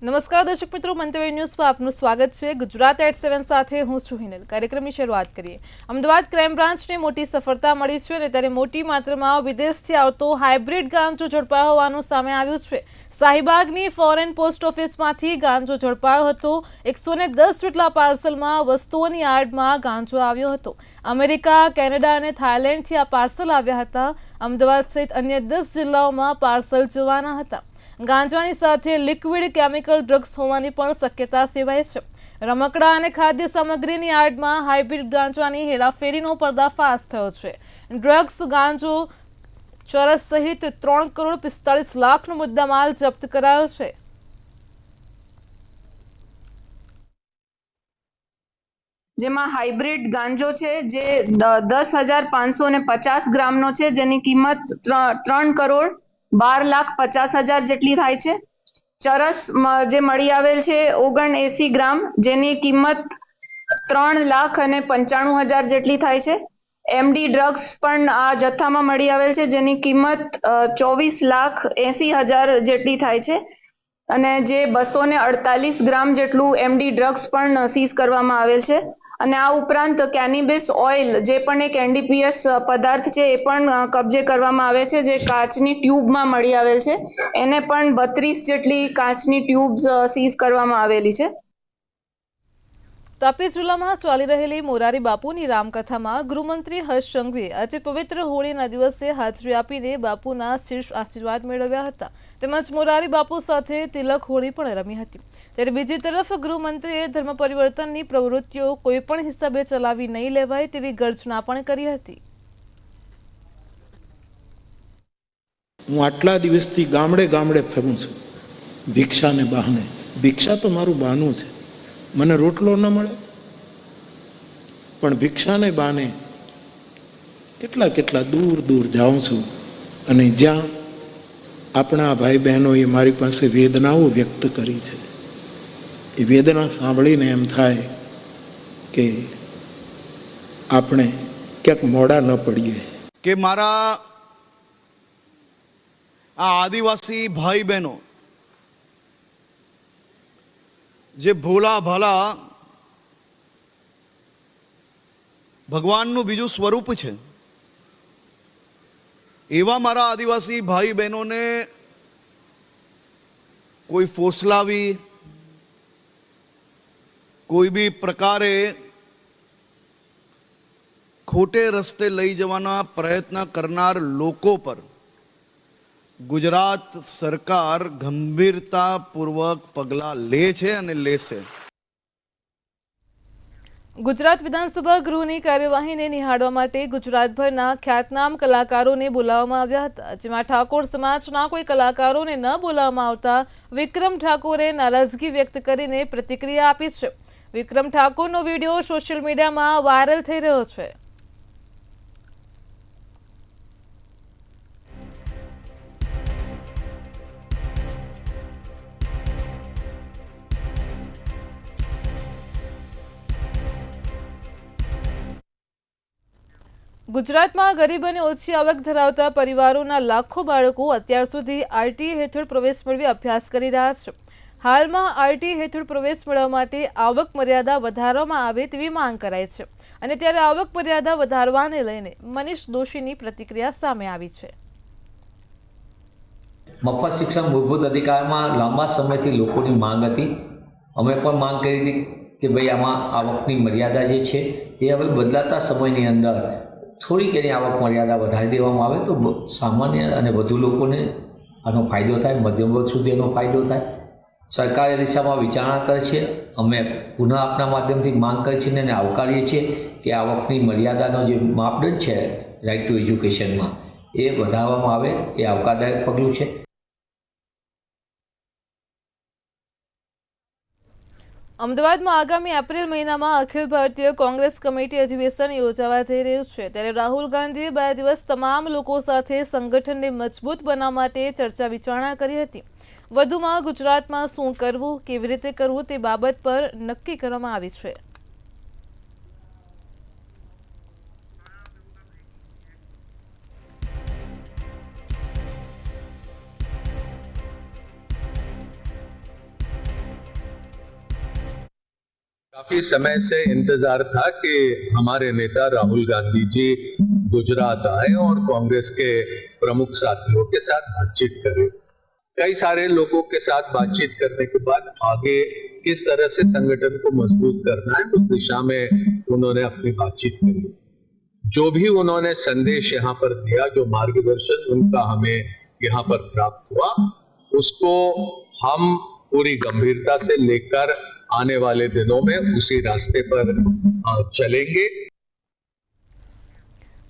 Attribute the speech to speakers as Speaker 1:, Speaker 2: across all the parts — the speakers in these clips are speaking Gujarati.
Speaker 1: નમસ્કાર દર્શક મિત્રો, મંતવ્ય ન્યૂઝમાં આપનું સ્વાગત છે। ગુજરાત એટ 7 સાથે હું છું હિનલ। કાર્યક્રમની શરૂઆત કરીએ। અમદાવાદ ક્રાઇમ બ્રાન્ચને મોટી સફળતા મળી છે અને ત્યારે મોટી માત્રામાં વિદેશથી આવતો હાઇબ્રિડ ગાંજો ઝડપાયો હોવાનું સામે આવ્યું છે। શાહીબાગની ફોરેન પોસ્ટ ઓફિસમાંથી ગાંજો ઝડપાયો હતો। 110 જેટલા પાર્સલમાં વસ્તુઓની આડમાં ગાંજો આવ્યો હતો। અમેરિકા, કેનેડા અને થાઇલેન્ડથી આ પાર્સલ આવ્યા હતા। અમદાવાદ સહિત અન્ય 10 જિલ્લાઓમાં પાર્સલ જવાના હતા। ગાંજાની સાથે લિક્વિડ કેમિકલ ડ્રગ્સ હોવાની પણ શક્યતા સેવાય છે। રમકડા અને ખાદ્ય સામગ્રીની આડમાં હાઇબ્રિડ ગાંજાની હેરાફેરીનો પર્દાફાશ થયો છે। ડ્રગ્સ, ગાંજો, ચરસ સહિત 3 કરોડ 45 લાખનો મુદ્દામાલ જપ્ત કરાયો છે।
Speaker 2: જેમાં હાઇબ્રિડ ગાંજો છે જે 10,550 ગ્રામનો છે, જેની કિંમત 3 કરોડ 12,50,000 જેટલી થાય છે। ચરસ જે મળી આવેલ છે 79 ગ્રામ, જેની કિંમત 3,95,000 જેટલી થાય છે। એમડી ડ્રગ્સ પણ આ જથ્થામાં મળી આવેલ છે, જેની કિંમત 24,80,000 જેટલી થાય છે અને જે 248 ગ્રામ જેટલું એમડી ડ્રગ્સ પણ સીઝ કરવામાં આવેલ છે। અને આ ઉપરાંત કેનિબિસ ઓઇલ જે પણ એક એનડીપીએસ પદાર્થ છે એ પણ કબજે કરવામાં આવે છે, જે કાચની ટ્યુબમાં મળી આવેલ છે। એને પણ 32 જેટલી કાચની ટ્યુબ્સ સીઝ કરવામાં આવેલી છે।
Speaker 1: તાપી જિલ્લામાં ચાલી રહેલી મોરારી બાપુની રામકથામાં ગૃહમંત્રી હર્ષ સંઘવીએ આજે પવિત્ર હોળીના દિવસે હાજરી આપીને બાપુના શીર્ષ આશીર્વાદ મેળવ્યા હતા। તેમજ મોરારી બાપુ સાથે તિલક હોળી પણ રમી હતી। ત્યારે બીજી તરફ ગૃહમંત્રીએ ધર્મ પરિવર્તનની પ્રવૃત્તિઓ કોઈપણ હિસાબે ચલાવી નહીં લેવાય તેવી ગર્જના પણ કરી હતી।
Speaker 3: હું આટલા દિવસથી ગામડે ગામડે ફરું છું ભિક્ષાને બહાને। ભિક્ષા તો મારું બહાનું છે, મને રોટલો ન મળે પણ ભિક્ષાને બહાને કેટલા કેટલા દૂર દૂર જાઉં છું અને જ્યાં આપણા ભાઈ બહેનોએ મારી પાસે વેદનાઓ વ્યક્ત કરી છે, એ વેદના સાંભળીને એમ થાય કે આપણે ક્યાંક મોડા ન પડીએ।
Speaker 4: કે મારા આ આદિવાસી ભાઈ બહેનો જે ભોલા ભાલા ભગવાનનું બીજું સ્વરૂપ છે, એવા મારા આદિવાસી ભાઈ બહેનોને કોઈ ફોસલાવી કોઈ બી પ્રકારે ખોટે રસ્તે લઈ જવાના પ્રયત્ન કરનાર લોકો પર ગુજરાત સરકાર ગંભીરતાપૂર્વક પગલાં લે છે અને લેશે।
Speaker 1: ગુજરાત વિધાનસભા ગૃહની કાર્યવાહીને નિહાળવા માટે ગુજરાતભરના ખ્યાતનામ કલાકારોને બોલાવવામાં આવ્યા હતા, જેમાં ઠાકોર સમાજના કોઈ કલાકારોને ન બોલાવવામાં આવતા વિક્રમ ઠાકોરે નારાજગી વ્યક્ત કરીને પ્રતિક્રિયા આપી છે। વિક્રમ ઠાકોરનો વિડીયો સોશિયલ મીડિયામાં વાયરલ થઈ રહ્યો છે। ગુજરાતમાં ગરીબ અને ઓછી આવક ધરાવતા પરિવારોના લાખો બાળકો અત્યાર સુધી આરટીઈ હેઠળ પ્રવેશ મેળવી અભ્યાસ કરી રહ્યા છે। હાલમાં આરટીઈ હેઠળ પ્રવેશ મેળવવા માટે આવક મર્યાદા વધારવામાં આવે તેવી માંગ કરાઈ છે અને ત્યારે આવક મર્યાદા વધારવાને લઈને મનીષ દોશીની પ્રતિક્રિયા સામે આવી છે।
Speaker 5: મફત શિક્ષણ મૂળભૂત અધિકારમાં લાંબા સમયથી લોકોની માંગ હતી। અમે પણ માંગ કરી હતી કે ભાઈ આમાં આવકની મર્યાદા જે છે એ હવે બદલાતા સમયની અંદર થોડીક એની આવક મર્યાદા વધારી દેવામાં આવે તો સામાન્ય અને વધુ લોકોને આનો ફાયદો થાય, મધ્યમ વર્ગ સુધી એનો ફાયદો થાય। સરકાર એ દિશામાં વિચારણા કરે છે। અમે પુનઃ આપના માધ્યમથી માંગ કરી છે અને આવકારીએ છીએ કે આવકની મર્યાદાનો જે માપદંડ છે રાઇટ ટુ એજ્યુકેશનમાં એ વધારવામાં આવે, એ આવકારદાયક પગલું છે।
Speaker 1: અમદાવાદમાં આગામી એપ્રિલ મહિનામાં અખિલ ભારતીય કોંગ્રેસ કમિટી અધિવેશન યોજાવા જઈ રહ્યું છે। ત્યારે રાહુલ ગાંધીએ 2 દિવસ તમામ લોકો સાથે સંગઠનને મજબૂત બનાવવા માટે ચર્ચા વિચારણા કરી હતી। વધુમાં ગુજરાતમાં શું કરવું, કેવી રીતે કરવું તે બાબત પર નક્કી કરવામાં આવી છે।
Speaker 6: काफी समय से इंतजार था कि हमारे नेता राहुल गांधी जी गुजरात आए और कांग्रेस के प्रमुख साथियों के साथ बातचीत करें। कई सारे लोगों के साथ बातचीत करने के बाद आगे किस तरह से संगठन को मजबूत करना है उस दिशा में उन्होंने अपनी बातचीत करी। जो भी उन्होंने संदेश यहाँ पर दिया, जो मार्गदर्शन उनका हमें यहाँ पर प्राप्त हुआ, उसको हम पूरी गंभीरता से लेकर आने वाले दिनों में उसी रास्ते पर चलेंगे।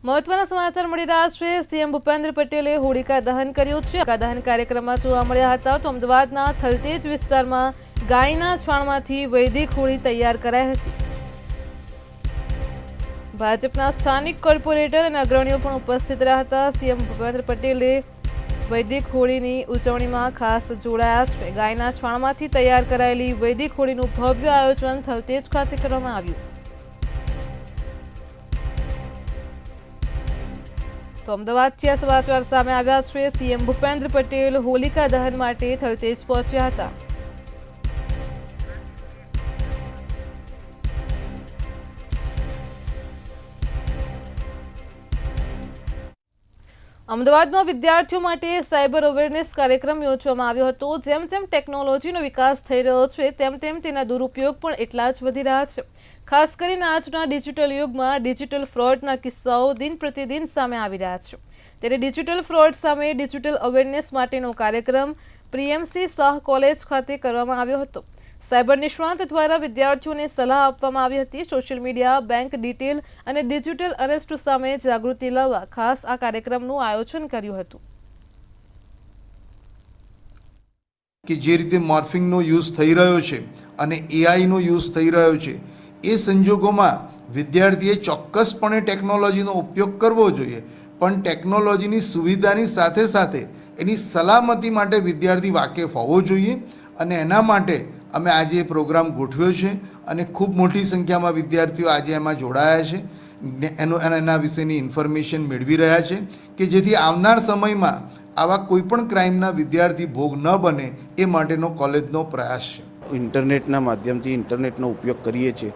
Speaker 1: મહત્વના સમાચાર મળી રહ્યા છે। સીએમ ભૂપેન્દ્ર પટેલે હોળિકા દહન કર્યું છે। હોળિકા દહન કાર્યક્રમમાં જોવા મળ્યા હતા તો અમદાવાદના થલતેજ વિસ્તારમાં ગાયના છાણમાંથી વૈદિક હોળી તૈયાર કરાઈ હતી। ભાજપના સ્થાનિક કોર્પોરેટર અને અગ્રણીઓ પણ ઉપસ્થિત રહ્યા હતા। સીએમ ભૂપેન્દ્ર પટેલે વૈદિક હોળીની ઉજવણીમાં ખાસ જોડાયા છે। ગાયના છાણમાંથી તૈયાર કરાયેલી વૈદિક હોળીનું ભવ્ય આયોજન થલતેજ ખાતે કરવામાં આવ્યું। તો અમદાવાદથી આ સમાચાર સામે આવ્યા છે। સીએમ ભૂપેન્દ્ર પટેલ હોલિકા દહન માટે થલતેજ પહોંચ્યા હતા। અમદાવાદમાં વિદ્યાર્થીઓ માટે સાયબર અવેરનેસ કાર્યક્રમ યોજવામાં આવ્યો હતો। જેમ જેમ ટેકનોલોજીનો વિકાસ થઈ રહ્યો છે તેમ તેમ તેના દુરુપયોગ પણ એટલા જ વધી રહ્યા છે। ખાસ કરીને આજના ડિજિટલ યુગમાં ડિજિટલ ફ્રોડના કિસ્સાઓ દિન પ્રતિદિન સામે આવી રહ્યા છે। ત્યારે ડિજિટલ ફ્રોડ સામે ડિજિટલ અવેરનેસ માટેનો કાર્યક્રમ પ્રીએમસી શાહ કોલેજ ખાતે કરવામાં આવ્યો હતો। સાયબર નિષ્ણાત દ્વારા વિદ્યાર્થીઓને સલાહ આપવામાં આવી હતી। સોશિયલ મીડિયા, બેંક ડિટેલ અને ડિજિટલ અરેસ્ટ સામે જાગૃતિ લાવવા ખાસ આ કાર્યક્રમનું આયોજન કર્યું હતું।
Speaker 7: કે જે રીતે મોર્ફિંગનો યુઝ થઈ રહ્યો છે અને એઆઈનો યુઝ થઈ રહ્યો છે, એ સંજોગોમાં વિદ્યાર્થીએ ચોક્કસપણે ટેકનોલોજીનો ઉપયોગ કરવો જોઈએ, પણ ટેકનોલોજીની સુવિધાની સાથે સાથે એની સલામતી માટે વિદ્યાર્થી વાકેફ હોવો જોઈએ। અને એના માટે અમે આજે એ પ્રોગ્રામ ગોઠવ્યો છે અને ખૂબ મોટી સંખ્યામાં વિદ્યાર્થીઓ આજે એમાં જોડાયા છે। એના વિશેની ઇન્ફોર્મેશન મેળવી રહ્યા છે કે જેથી આવનાર સમયમાં આવા કોઈપણ ક્રાઇમના વિદ્યાર્થી ભોગ ન બને એ માટેનો કોલેજનો પ્રયાસ છે।
Speaker 4: ઇન્ટરનેટના માધ્યમથી ઇન્ટરનેટનો ઉપયોગ કરીએ છીએ।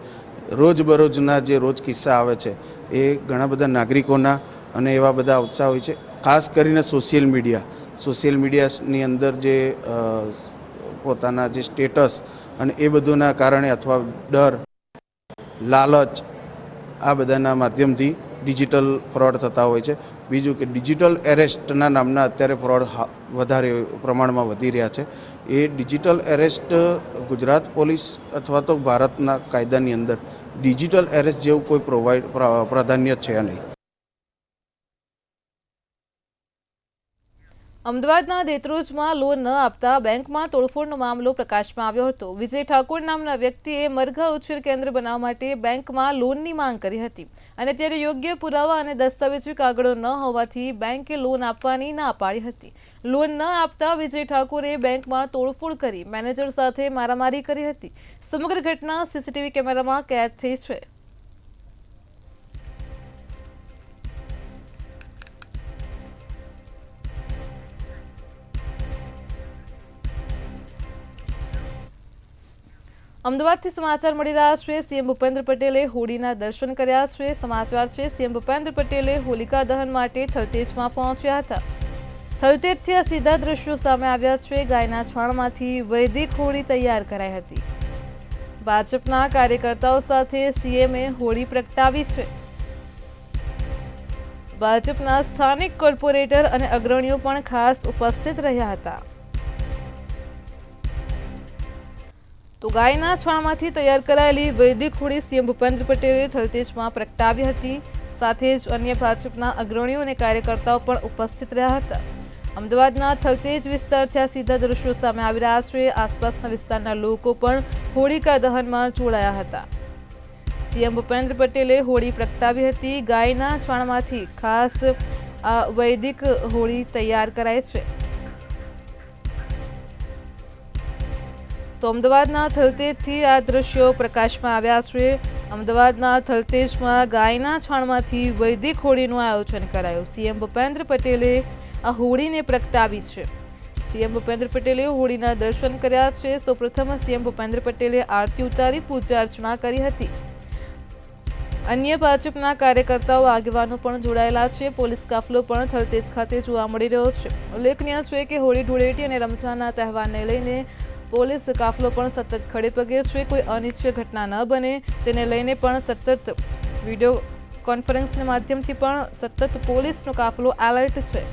Speaker 4: રોજબરોજના જે રોજ કિસ્સા આવે છે એ ઘણા બધા નાગરિકોના અને એવા બધા આવતા હોય છે। ખાસ કરીને સોશિયલ મીડિયાની અંદર જે પોતાના જે સ્ટેટસ અને એ બધુંના કારણે અથવા ડર, લાલચ, આ બધાના માધ્યમથી ડિજિટલ ફ્રોડ થતા હોય છે। બીજું કે ડિજિટલ એરેસ્ટના નામના અત્યારે ફ્રોડ વધારે પ્રમાણમાં વધી રહ્યા છે। એ ડિજિટલ એરેસ્ટ ગુજરાત પોલીસ અથવા તો ભારતના કાયદાની અંદર ડિજિટલ એરેસ્ટ જેવું કોઈ પ્રાધાન્ય છે નહીં।
Speaker 1: અમદાવાદના દેત્રોજમાં લોન ન આપતા બેંકમાં તોડફોડનો મામલો પ્રકાશમાં આવ્યો હતો। વિજય ઠાકોર નામના વ્યક્તિએ મરઘા ઉછેર કેન્દ્ર બનાવવા માટે બેંકમાં લોનની માંગ કરી હતી અને ત્યારે યોગ્ય પુરાવા અને દસ્તાવેજી કાગળો ન હોવાથી બેંકે લોન આપવાની ના પાડી હતી। લોન ન આપતા વિજય ઠાકોરે બેંકમાં તોડફોડ કરી મેનેજર સાથે મારામારી કરી હતી। સમગ્ર ઘટના સીસીટીવી કેમેરામાં કેદ થઈ છે। અમદાવાદથી સમાચાર મળી રહ્યા છે। સીએમ ભૂપેન્દ્ર પટેલે હોળીના દર્શન કર્યા છે। સમાચાર છે સીએમ ભૂપેન્દ્ર પટેલે હોલિકા દહન માટે થલતેજમાં પહોંચ્યા હતા। થલતેજથી આ સીધા દ્રશ્યો સામે આવ્યા છે। ગાયના છાણમાંથી વૈદિક હોળી તૈયાર કરાઈ હતી। ભાજપના કાર્યકર્તાઓ સાથે સીએમએ હોળી પ્રગટાવી છે। ભાજપના સ્થાનિક કોર્પોરેટર અને અગ્રણીઓ પણ ખાસ ઉપસ્થિત રહ્યા હતા। તો ગાયના છાણમાંથી તૈયાર કરાયેલી વૈદિક હોળી સીએમ ભૂપેન્દ્ર પટેલે થલતેજમાં પ્રગટાવી હતી। સાથે જ અન્ય ભાજપના અગ્રણીઓ અને કાર્યકર્તાઓ પણ ઉપસ્થિત રહ્યા હતા। અમદાવાદના થલતેજ વિસ્તારથી આ સીધા દ્રશ્યો સામે આવી રહ્યા છે। આસપાસના વિસ્તારના લોકો પણ હોળિકા દહનમાં જોડાયા હતા। સીએમ ભૂપેન્દ્ર પટેલે હોળી પ્રગટાવી હતી। ગાયના છાણમાંથી ખાસ વૈદિક હોળી તૈયાર કરાઈ છે। તો અમદાવાદના થલતેજથી આ દ્રશ્યો પ્રકાશમાં આવ્યા છે। અમદાવાદના થલતેજમાં ગાયના છાણમાંથી વૈદિક હોળીનું આયોજન કરાયું। સીએમ ભૂપેન્દ્ર પટેલે આ હોળીને પ્રગટાવી છે। સીએમ ભૂપેન્દ્ર પટેલે હોળીના દર્શન કર્યા છે। સૌપ્રથમ સીએમ ભૂપેન્દ્ર પટેલે આરતી ઉતારી પૂજા અર્ચના કરી હતી। અન્ય ભાજપના કાર્યકર્તાઓ આગેવાનો પણ જોડાયેલા છે। પોલીસ કાફલો પણ થલતેજ ખાતે જોવા મળી રહ્યો છે। ઉલ્લેખનીય છે કે હોળી ધૂળેટી અને રમઝાનના તહેવારને લઈને પોલીસ કાફલો પણ સતત ખડે પગે છે। કોઈ અનિચ્છનીય ઘટના ન બને તેને લઈને પણ સતત વિડીયો કોન્ફરન્સના માધ્યમથી પણ સતત પોલીસનો કાફલો એલર્ટ છે।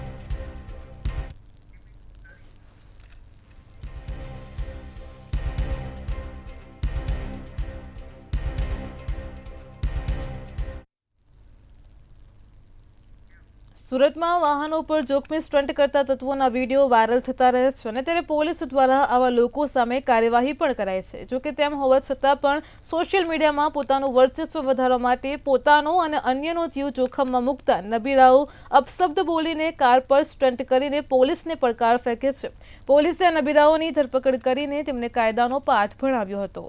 Speaker 1: સુરતમાં વાહનો પર જોખમી સ્ટન્ટ કરતા તત્વોના વિડીયો વાયરલ થતા રહે છે અને ત્યારે પોલીસ દ્વારા આવા લોકો સામે કાર્યવાહી પણ કરાય છે। જોકે તેમ હોવા છતાં પણ સોશિયલ મીડિયામાં પોતાનું વર્ચસ્વ વધારવા માટે પોતાનો અને અન્યનો જીવ જોખમમાં મૂકતા નબીરાઓ અપશબ્દ બોલીને કાર પર સ્ટન્ટ કરીને પોલીસને પડકાર ફેંકે છે। પોલીસે નબીરાઓની ધરપકડ કરીને તેમને કાયદાનો પાઠ ભણાવ્યો હતો।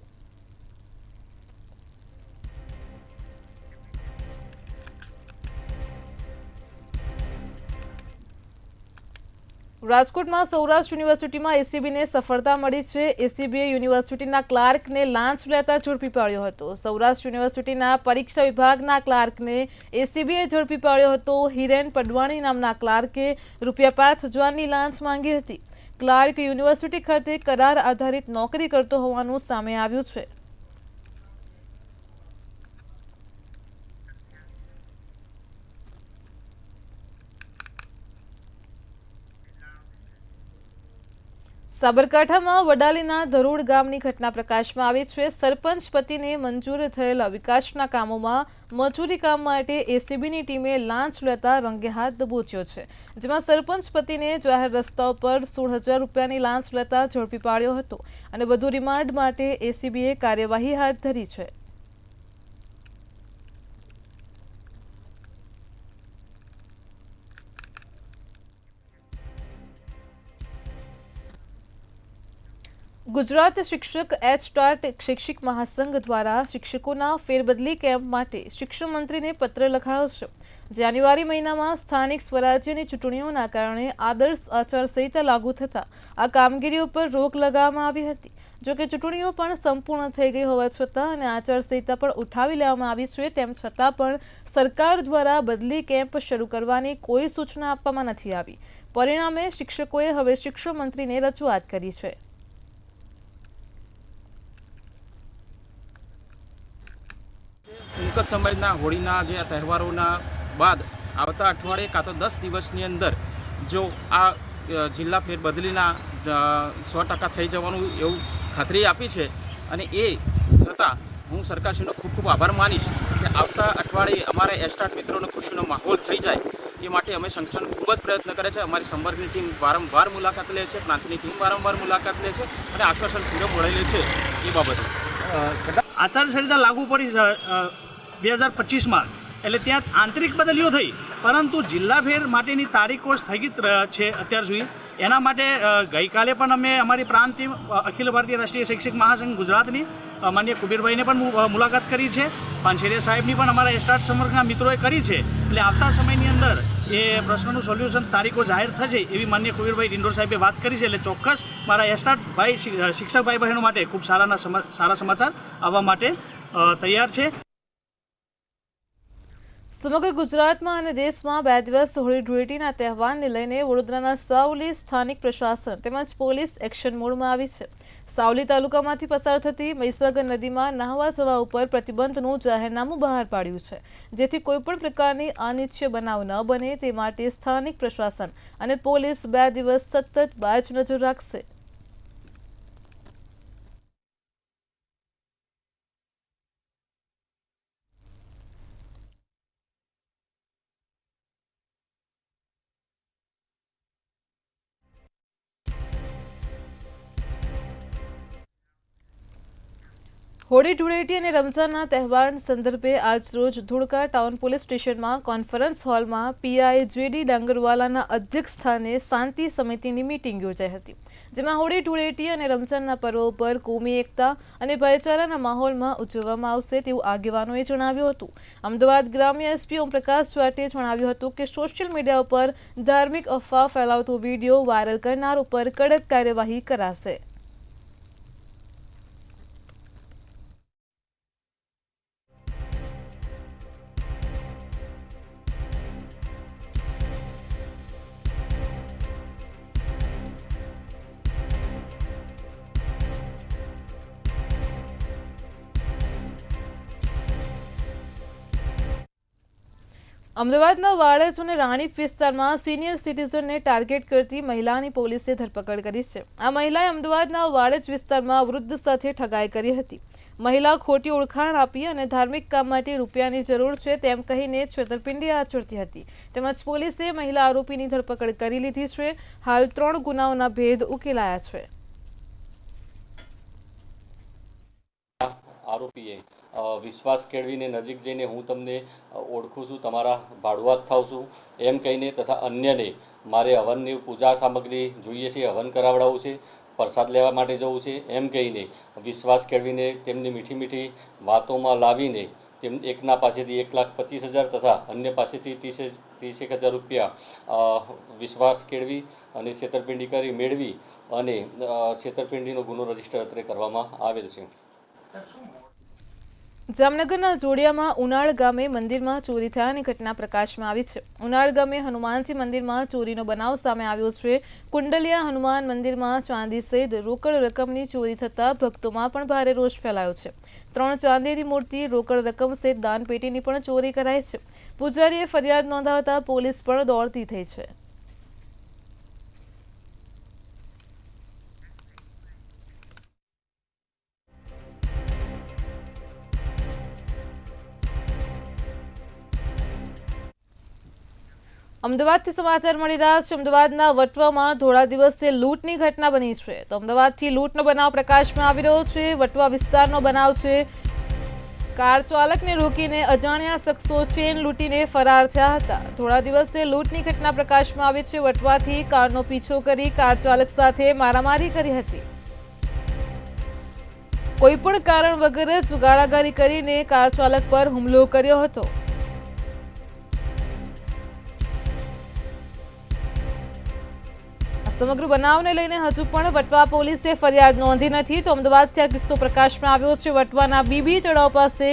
Speaker 1: રાજકોટમાં સૌરાષ્ટ્ર યુનિવર્સિટીમાં એસીબીને સફળતા મળી છે। એસીબીએ યુનિવર્સિટીના ક્લાર્કને લાંચ લેતા ઝડપી પાડ્યો હતો। સૌરાષ્ટ્ર યુનિવર્સિટીના પરીક્ષા વિભાગના ક્લાર્કને એસીબીએ ઝડપી પાડ્યો હતો। હિરેન પડવાણી નામના ક્લાર્કે ₹5,000ની લાંચ માંગી હતી। ક્લાર્ક યુનિવર્સિટી ખાતે કરાર આધારિત નોકરી કરતો હોવાનું સામે આવ્યું છે। સાબરકાંઠામાં વડાલીના ધરોડ ગામની ઘટના પ્રકાશમાં આવી છે। સરપંચ પતિને મંજૂર થયેલા વિકાસના કામોમાં મજૂરી કામ માટે એસીબીની ટીમે લાંચ લેતા રંગે હાથ દબોચ્યો છે। જેમાં સરપંચ પતિને જાહેર રસ્તાઓ પર ₹16,000ની લાંચ લેતા ઝડપી પાડ્યો હતો અને વધુ રિમાન્ડ માટે એસીબીએ કાર્યવાહી હાથ ધરી છે। ગુજરાત શિક્ષક એચ.ટાટ શૈક્ષિક મહાસંઘ દ્વારા શિક્ષકોના ફેરબદલી કેમ્પ માટે શિક્ષણ મંત્રીને પત્ર લખાયો છે। જાન્યુઆરી મહિનામાં સ્થાનિક સ્વરાજ્યની ચૂંટણીઓના કારણે આદર્શ આચારસંહિતા લાગુ થતાં આ કામગીરી ઉપર રોક લગાવવામાં આવી હતી। જોકે ચૂંટણીઓ પણ સંપૂર્ણ થઈ ગઈ હોવા છતાં અને આચારસંહિતા પણ ઉઠાવી લેવામાં આવી છે, તેમ છતાં પણ સરકાર દ્વારા બદલી કેમ્પ શરૂ કરવાની કોઈ સૂચના આપવામાં નથી આવી। પરિણામે શિક્ષકોએ હવે શિક્ષણ મંત્રીને રજૂઆત કરી છે।
Speaker 8: ટૂંક સમયના હોળીના જે તહેવારોના બાદ આવતા અઠવાડિયે કાં તો 10 દિવસની અંદર જો આ જિલ્લા ફેરબદલીના 100% થઈ જવાનું એવું ખાતરી આપી છે અને એ છતાં હું સરકારશ્રીનો ખૂબ ખૂબ આભાર માનીશ કે આવતા અઠવાડિયે અમારા એચ.ટાટ મિત્રોનો ખુશીનો માહોલ થઈ જાય એ માટે અમે સંગઠન ખૂબ જ પ્રયત્ન કરે છે। અમારી સંપર્કની ટીમ વારંવાર મુલાકાત લે છે, પ્રાંતની ટીમ વારંવાર મુલાકાત લે છે અને આશ્વાસન પૂરો મળેલું છે એ બાબતે।
Speaker 9: આચારસંહિતા લાગુ પડી 2025માં એટલે ત્યાં આંતરિક બદલીઓ થઈ, પરંતુ જિલ્લા ફેર માટેની તારીખો સ્થગિત છે અત્યાર સુધી। એના માટે ગઈકાલે પણ અમે અમારી પ્રાંત ટીમ અખિલ ભારતીય રાષ્ટ્રીય શૈક્ષિક મહાસંઘ ગુજરાતની માનનીય કુબીરભાઈને પણ મુલાકાત કરી છે। પાનશેરિયા સાહેબની પણ અમારા એચ.ટાટ સંપર્કના મિત્રોએ કરી છે। એટલે આવતા સમયની અંદર એ પ્રશ્નનું સોલ્યુશન તારીખો જાહેર થશે એવી માનનીય કુબીરભાઈ ડિંડોર સાહેબે વાત કરી છે। એટલે ચોક્કસ મારા એચ.ટાટ ભાઈ શિક્ષક ભાઈ બહેનો માટે ખૂબ સારા સમાચાર આવવા માટે તૈયાર છે।
Speaker 1: સમગ્ર ગુજરાતમાં અને દેશમાં 2 દિવસ હોળી ધૂળેટીના તહેવારને લઈને વડોદરાના સાવલી સ્થાનિક પ્રશાસન તેમજ પોલીસ એક્શન મોડમાં આવી છે। સાવલી તાલુકામાંથી પસાર થતી મહીસાગર નદીમાં નહાવા જવા ઉપર પ્રતિબંધનું જાહેરનામું બહાર પાડ્યું છે, જેથી કોઈપણ પ્રકારની અનિચ્છનીય બનાવ ન બને તે માટે સ્થાનિક પ્રશાસન અને પોલીસ 2 દિવસ સતત બાજ નજર રાખશે। હોળી ધૂળેટી અને રમઝાનના તહેવાર સંદર્ભે આજરોજ ધોળકા ટાઉન પોલીસ સ્ટેશનમાં કોન્ફરન્સ હોલમાં પીઆઈ જે.ડી. ડાંગરવાલાના અધ્યક્ષસ્થાને શાંતિ સમિતિની મીટિંગ યોજાઈ હતી। જેમાં હોળી ધૂળેટી અને રમઝાનના પર્વો પર કોમી એકતા અને ભાઈચારાના માહોલમાં ઉજવવામાં આવશે તેવું આગેવાનોએ જણાવ્યું હતું. અમદાવાદ ગ્રામ્ય એસપી ઓમપ્રકાશ ચાટીએ જણાવ્યું હતું કે સોશિયલ મીડિયા ઉપર ધાર્મિક અફવા ફેલાવતો વિડીયો વાયરલ કરનાર ઉપર કડક કાર્યવાહી કરાશે. અમદાવાદના વાડજ અને રાણીપ વિસ્તારમાં સિનિયર સિટીઝનને ટાર્ગેટ કરતી મહિલાની પોલીસે ધરપકડ કરી છે. આ મહિલાએ અમદાવાદના વાડજ વિસ્તારમાં વૃદ્ધ સાથે ઠગાઈ કરી હતી. મહિલા ખોટી ઓળખાણ આપી અને ધાર્મિક કામ માટે રૂપિયાની જરૂર છે તેમ કહીને છેતરપિંડી આચરતી હતી. તેમજ પોલીસે મહિલા આરોપીની ધરપકડ કરી લીધી છે. હાલ 3 ગુનાઓના ભેદ ઉકેલાયા છે.
Speaker 10: આરોપીએ વિશ્વાસ કેળવીને નજીક જઈને હું તમને ઓળખું છું, તમારા ભાડુઆત થાવ છું એમ કહીને તથા અન્યને મારે હવનની પૂજા સામગ્રી જોઈએ છે, હવન કરાવડાવવું છે, પ્રસાદ લેવા માટે જવું છે એમ કહીને વિશ્વાસ કેળવીને તેમની મીઠી મીઠી વાતોમાં લાવીને તેમ એકના પાસેથી 1,25,000 તથા અન્ય પાસેથી 30,000 રૂપિયા વિશ્વાસ કેળવી અને છેતરપિંડી કરી મેળવી અને છેતરપિંડીનો ગુનો રજીસ્ટર અત્રે કરવામાં આવેલ છે.
Speaker 1: જામનગરના જોડિયામાં ઉનાળ ગામે મંદિરમાં ચોરી થયાની ઘટના પ્રકાશમાં આવી છે. ઉનાળ ગામે હનુમાનજી મંદિરમાં ચોરીનો બનાવ સામે આવ્યો છે. કુંડલિયા હનુમાન મંદિરમાં ચાંદી સહિત રોકડ રકમની ચોરી થતાં ભક્તોમાં પણ ભારે રોષ ફેલાયો છે. 3 ચાંદીની મૂર્તિ, રોકડ રકમ સહિત દાનપેટીની પણ ચોરી કરાઈ છે. પૂજારીએ ફરિયાદ નોંધાવતા પોલીસ પણ દોડતી થઈ છે. અમદાવાદથી સમાચાર મળી રહ્યા છે. અમદાવાદના વટવામાં ધોળા દિવસે લૂંટની ઘટના બની છે. તો અમદાવાદથી લૂંટનો બનાવ પ્રકાશમાં આવી રહ્યો છે. વટવા વિસ્તારનો બનાવ છે. કાર ચાલકને રોકીને અજાણ્યા શખ્સો ચેન લૂંટીને ફરાર થયા હતા. ધોળા દિવસે લૂંટની ઘટના પ્રકાશમાં આવી છે. વટવાથી કારનો પીછો કરી કાર ચાલક સાથે મારામારી કરી હતી. કોઈપણ કારણ વગર જ ગાળાગાળી કરીને કાર ચાલક પર હુમલો કર્યો હતો. સમગ્ર બનાવને લઈને હજુ પણ વટવા પોલીસે ફરિયાદ નોંધી નથી. તો અમદાવાદથી આ કિસ્સો પ્રકાશમાં આવ્યો છે. વટવાના બીબી તળાવ પાસે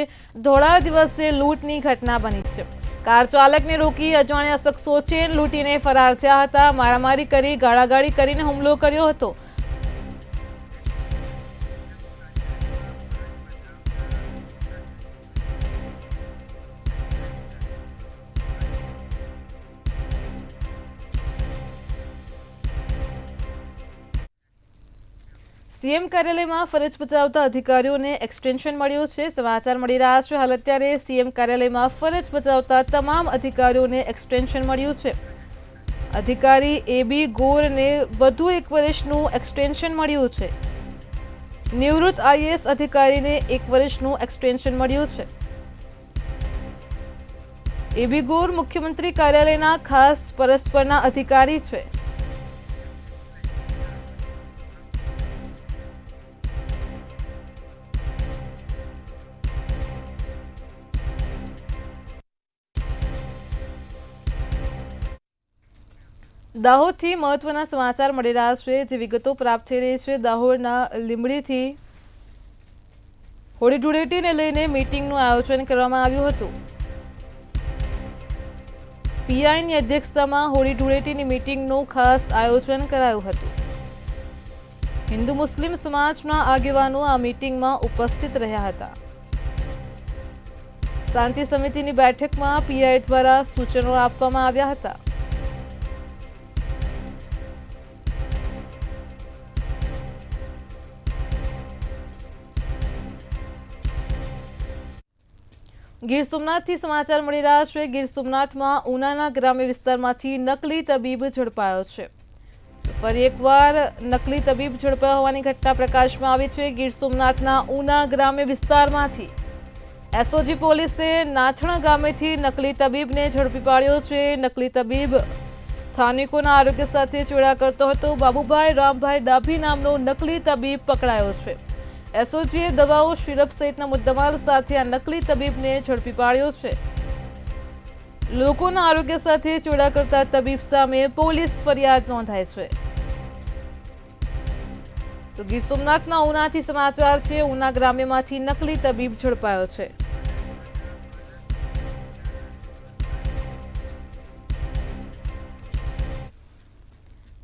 Speaker 1: ધોળા દિવસે લૂંટની ઘટના બની છે. કાર ચાલકને રોકી અજાણ્યા શખ્સો ચેન લૂંટીને ફરાર થયા હતા. મારામારી કરી ગાળાગાળી કરીને હુમલો કર્યો હતો. સીએમ કાર્યાલયમાં ફરજ બજાવતા અધિકારીઓને એક્સટેન્શન મળ્યું છે. સમાચાર મળી રહ્યા છે. હાલ અત્યારે સીએમ કાર્યાલયમાં ફરજ બજાવતા તમામ અધિકારીઓને એક્સટેન્શન મળ્યું છે. અધિકારી એબી ગોરને વધુ 1 વર્ષનું એક્સટેન્શન મળ્યું છે. નિવૃત્ત આઈએએસ અધિકારીને 1 વર્ષનું એક્સટેન્શન મળ્યું છે. એબી ગોર મુખ્યમંત્રી કાર્યાલયના ખાસ પરસ્પરના અધિકારી છે. દાહોદથી મહત્વના સમાચાર મળી રહ્યા છે. જે વિગતો પ્રાપ્ત થઈ રહી છે, દાહોદના લીંબડીથી હોળી ધૂળેટીને લઈને મીટિંગનું આયોજન કરવામાં આવ્યું હતું. પીઆઈની અધ્યક્ષતામાં હોળી ધૂળેટીની મીટિંગનું ખાસ આયોજન કરાયું હતું. હિન્દુ મુસ્લિમ સમાજના આગેવાનો આ મીટિંગમાં ઉપસ્થિત રહ્યા હતા. શાંતિ સમિતિની બેઠકમાં પીઆઈ દ્વારા સૂચનો આપવામાં આવ્યા હતા. ગીર સોમનાથથી સમાચાર મળી રહ્યા છે. ગીર સોમનાથમાં ઉનાના ગ્રામ્ય વિસ્તારમાંથી નકલી તબીબ ઝડપાયો છે. ફરી એકવાર નકલી તબીબ ઝડપાયા હોવાની ઘટના પ્રકાશમાં આવી છે. ગીર સોમનાથના ઉના ગ્રામ્ય વિસ્તારમાંથી એસઓજી પોલીસે નાથણા ગામેથી નકલી તબીબને ઝડપી પાડ્યો છે. નકલી તબીબ સ્થાનિકોના આરોગ્ય સાથે ચેડા કરતો હતો બાબુભાઈ રામભાઈ ડાભી નામનો નકલી તબીબ પકડાયો છે। એસઓજીએ દવાઓ, સિરપ સહિતના મુદ્દામાલ સાથે આ નકલી તબીબને ઝડપી પાડ્યો છે। લોકોના આરોગ્ય સાથે ચેડા કરતા તબીબ સામે પોલીસ ફરિયાદ નોંધાઈ છે। તો ગીર સોમનાથના ઉનાથી સમાચાર છે। ઉના ગ્રામ્યમાંથી નકલી તબીબ ઝડપાયો છે।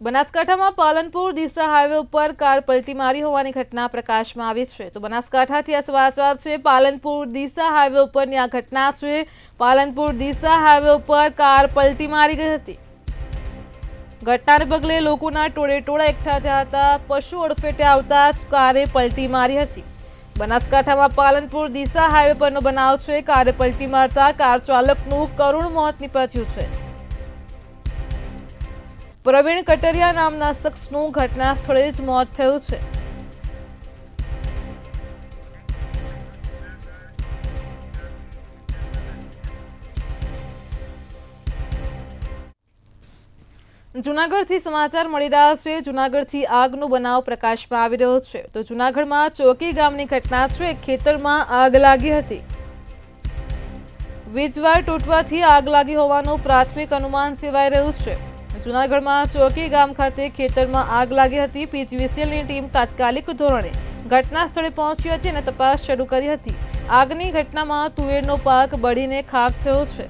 Speaker 1: બનાસકાંઠામાં પાલનપુર ડીસા હાઈવે ઉપર કાર પલટી મારી હોવાની ઘટના પ્રકાશમાં આવી છે। તો બનાસકાંઠાથી આ સમાચાર છે। પાલનપુર ડીસા હાઈવે ઉપરની આ ઘટના છે। પાલનપુર ડીસા હાઈવે ઉપર કાર પલટી મારી ગઈ હતી। ઘટનાને પગલે લોકોના ટોળેટોળા એકઠા થયા હતા। પશુ અડફેટે આવતા જ કારે પલટી મારી હતી। બનાસકાંઠામાં પાલનપુર ડીસા હાઈવે પરનો બનાવ છે। કારે પલટી મારતા કાર ચાલકનું કરુણ મોત નીપજ્યું છે। પ્રવીણ કટરિયા નામના શખ્સનું ઘટના સ્થળે જ મોત થયું છે। જૂનાગઢથી સમાચાર મળી રહ્યા છે। જૂનાગઢથી આગનો બનાવ પ્રકાશમાં આવી રહ્યો છે। તો જૂનાગઢમાં ચોકી ગામની ઘટના છે। ખેતરમાં આગ લાગી હતી। વીજવાયર તૂટવાથી આગ લાગી હોવાનું પ્રાથમિક અનુમાન સેવાઈ રહ્યું છે। જૂનાગઢમાં ચોકી ગામ ખાતે ખેતરમાં આગ લાગી હતી। પીજીવીસીએલની ટીમ તાત્કાલિક ધોરણે ઘટના સ્થળે પહોંચી હતી અને તપાસ શરૂ કરી હતી। આગની ઘટનામાં તુવેરનો પાક બળીને ખાખ થયો છે।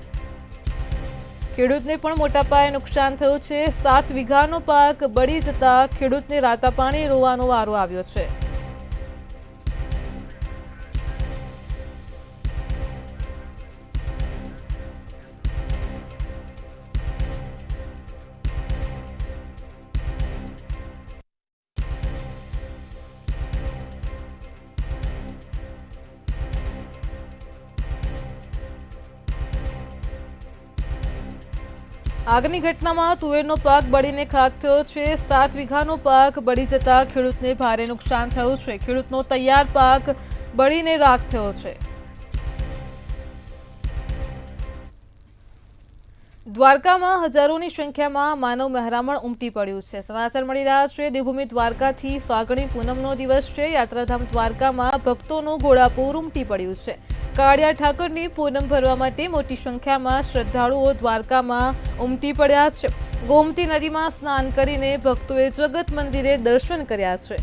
Speaker 1: ખેડૂતને પણ મોટા પાયે નુકસાન થયું છે। 7 વીઘાનો પાક બળી જતા ખેડૂતને રાતા પાણી રોવાનો વારો આવ્યો છે। આગની ઘટનામાં તુવેરનો પાક બળીને ખાખ થયો છે। 7 વીઘાનો પાક બળી જતા ખેડૂતને ભારે નુકસાન થયું છે। ખેડૂતનો તૈયાર પાક બળીને રાખ થયો છે। દ્વારકામાં હજારોની સંખ્યામાં માનવ મહેરામણ ઉમટી પડ્યું છે। સમાચાર મળી રહ્યા છે। દેવભૂમિ દ્વારકાથી ફાગણી પૂનમનો દિવસ છે। યાત્રાધામ દ્વારકામાં ભક્તોનું ઘોડાપૂર ઉમટી પડ્યું છે। કાળિયા ઠાકરની પૂનમ ભરવા માટે મોટી સંખ્યામાં શ્રદ્ધાળુઓ દ્વારકામાં ઉમટી પડ્યા છે। ગોમતી નદીમાં સ્નાન કરીને ભક્તોએ જગત મંદિરે દર્શન કર્યા છે।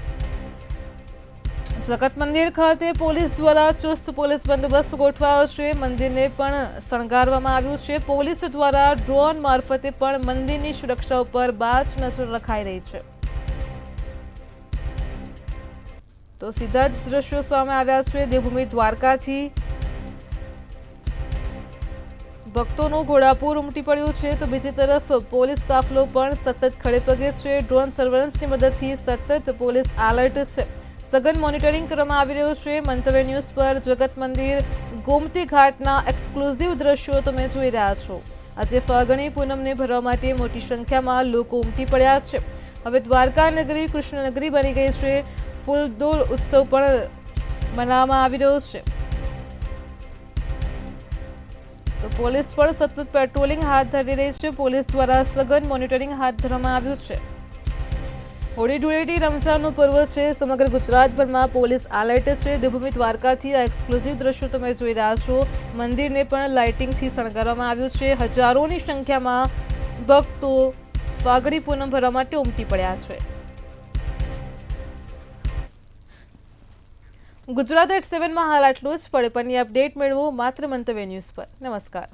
Speaker 1: જગત મંદિર ખાતે પોલીસ દ્વારા ચુસ્ત પોલીસ બંદોબસ્ત ગોઠવાયો છે। મંદિરને પણ શણગારવામાં આવ્યું છે। પોલીસ દ્વારા ડ્રોન મારફતે પણ મંદિરની સુરક્ષા ઉપર બાજ નજર રખાઈ રહી છે। તો સીધા જ દ્રશ્યો સામે આવ્યા છે। દેવભૂમિ દ્વારકાથી ભક્તોનું ઘોડાપૂર ઉમટી પડ્યું છે। તો બીજી તરફ પોલીસ કાફલો પણ સતત ખડે પગે છે। ડ્રોન સર્વેલન્સની મદદથી સતત પોલીસ એલર્ટ છે। સઘન મોનિટરિંગ કરવામાં આવી રહ્યું છે। મંતવ્ય ન્યૂઝ પર જગત મંદિર ગોમતી ઘાટના એક્સક્લુઝિવ દ્રશ્યો તમે જોઈ રહ્યા છો। આજે ફાગણી પૂનમને ભરવા માટે મોટી સંખ્યામાં લોકો ઉમટી પડ્યા છે। હવે દ્વારકા નગરી કૃષ્ણનગરી બની ગઈ છે। ફૂલદોલ ઉત્સવ પણ મનાવવામાં આવી રહ્યો છે। તો પોલીસ પણ સતત પેટ્રોલિંગ હાથ ધરી રહી છે। પોલીસ દ્વારા સઘન મોનિટરિંગ હાથ ધરવામાં આવ્યું છે। હોળી ધૂળેટી રમઝાનનું પર્વ છે। સમગ્ર ગુજરાતભરમાં પોલીસ એલર્ટ છે। દેવભૂમિ દ્વારકાથી આ એક્સક્લુઝિવ દ્રશ્યો તમે જોઈ રહ્યા છો। મંદિરને પણ લાઇટિંગથી શણગારવામાં આવ્યું છે। હજારોની સંખ્યામાં ભક્તો ફાગણી પૂનમ ભરવા માટે ઉમટી પડ્યા છે। ગુજરાત@7 માં હાલ આટલું જ। પડે પણની અપડેટ મેળવો માત્ર મંતવ્ય ન્યૂઝ પર। નમસ્કાર।